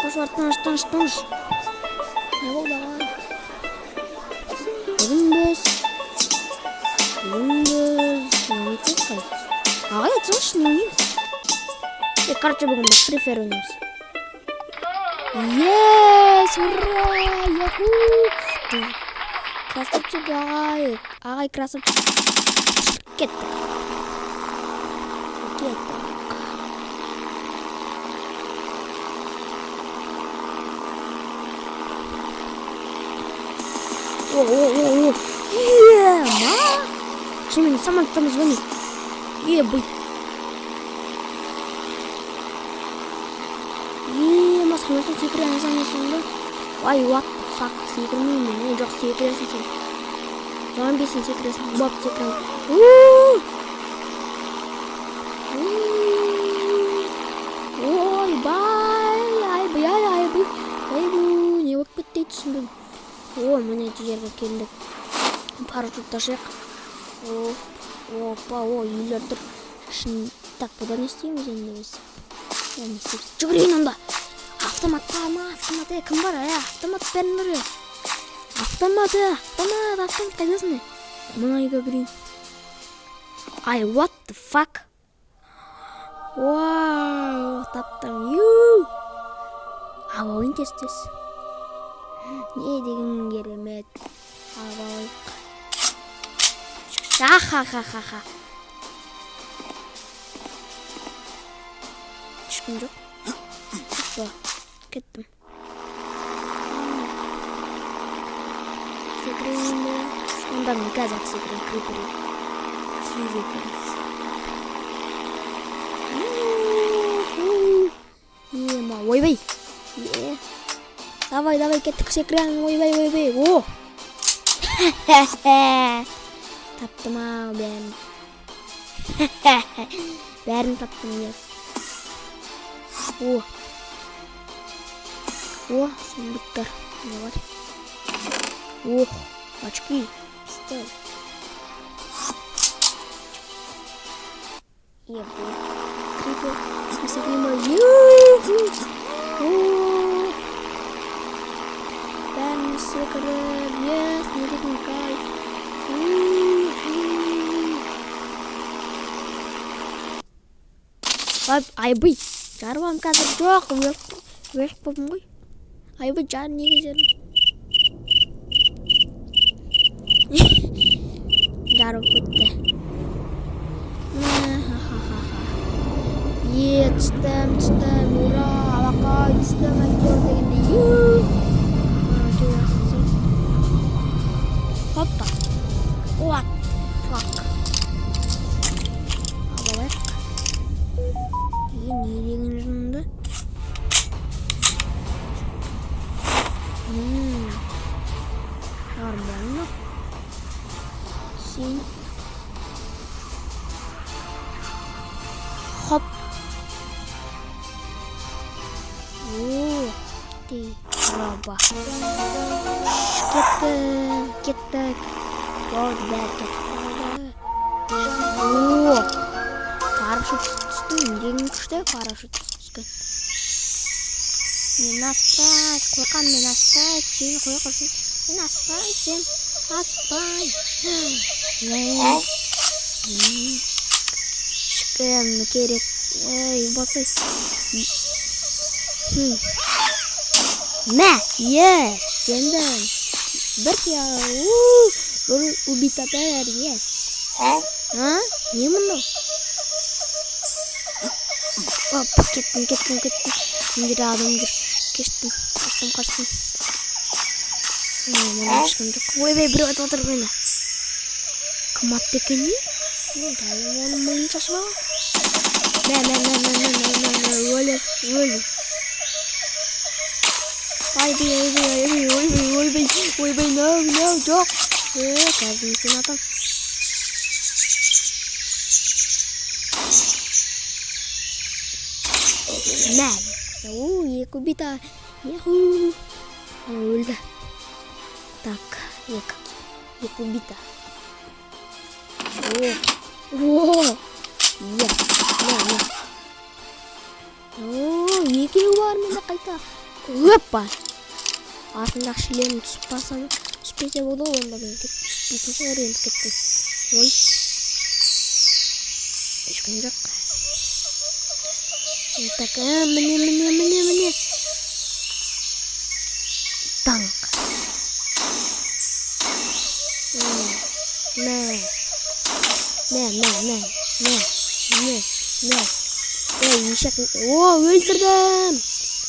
Тыныш. Не болды ағай? Бүгін біз ағай айтсаңызшы, не ойнаймыз? Короче, бүгін біз Free Fire ойнаймыз. Yes! Ура! Яху! Красавчик ағай красавчик. Кеттік. О, ма? Шынымен самолет там звонит. Ебай. Ма, самолеттен секіремін санайсың ба? Ай, what the fuck, секірмеймін мен. Жоқ, секіресің сен. Зомбисің секіресің, бап секіремін. Ой, айбай. Не болып кетті түсінбеймін. О, міне жерге келдік. Парашют ташайық. Опа, үйлер тұр. Так, бұда не істейміз енді біз? Не істейміз? Жүгірейін онда. Автоматта кім бар? Автомат беріңдер. Автомат қайдасың? Мұна үйге кірейін. Ай, what the fuck? Вау, таптым. Ойын тез. Не деген керемет. Алайық. Ха-ха-ха-ха. Ешкім жоқ. Кеттім. Секірейін бе? Онда мен қазір секірейін, криперейін. Слиз екеніз. Ема, ойбай. Давай, кеттік секірейін, ойбай. О! Таптым ау бәрін. Бәрін таптым, ес. О, сундуктар. Не бар? Ох, очки. Стой. Ебай. Крипер. Секірейін. Бәрін секіріп. Ес, не деген кайф. Айбай, жарбам қазір жоқ, өліп болдым ғой. Айбай, жар неге жерім? Жарып көтті. Түстім, ура, алақай, түстім, әйтеуір дегенде. Хоппа. What the fuck? Алайық. Не деген жынды? Нормально. Сен. Хоп. Ты раба. Кеттік. Болды бәрі кетіп. Парашют түсті, деген күшті парашют түскен. Мен аспай, қойқан мен аспай, сен қой қырсын. Мен аспай, сен аспай. Шыққым керек. Басай. Мә, ес, сендің. Бір кияға, бір убита бәр, ес. Не мұнда? Опа, кеттім. Мендері адам жүр. Кештім, қаштым. Мен ешкім жоқ. Ойбай, бір өт отыр мені. Кім атты екен не? Дәлім оның миын шашып аға. Өлі. Ойбай, no, жоқ. Қазір сен атам. Мәл. Екі убита. Өлді. Так, екі убита. Екеу бар менде қайта. Опа! Артындағы шлемім түсіп қалса ма? Түспесе болды ғой онда мен түспейтін шығар енді кеттім. Ой. Ешкім жоқ. Так, міне. Танк. Ешек. О, өлтірдім.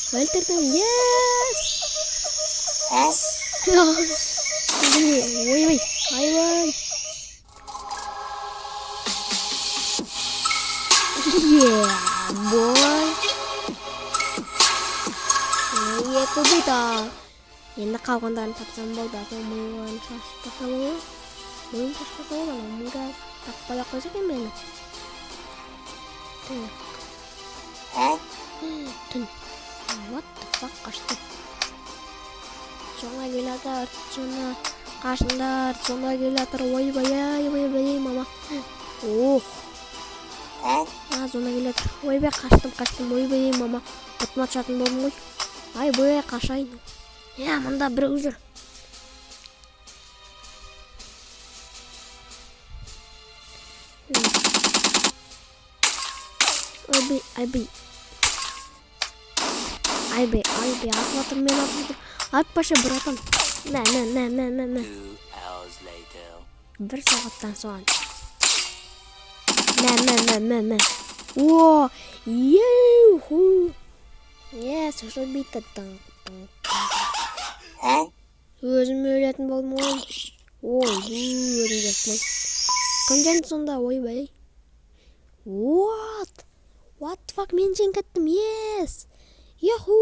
Yes! Ойбай. Yeah, boy. Екі бұйда. Енді қалғандарын тапсам болды. Мойын шашпаса болады. Мойын таппай ақ қойса екен мені. Түн. What the fuck, қашты. Соңа келатыр, қашындар, соңа келатыр, ойбай, мама. Ох. Соңа келатыр, ойбай, қаштым, ойбай, мама. Отма чатын болдым ғой. Ай, бой, қашайын. Мұнда біреу жүр. Айбай, атып мен. Атпашы, братан. Мә. 1 сағаттан соң. Мә. О, еу. Сошыл бейті. Өзім өлетін болдым ғой. Ой, өзім жақтым. Кім жәнді сонда, ойбай. What the fuck, мен жен кеттім, yes. Яху.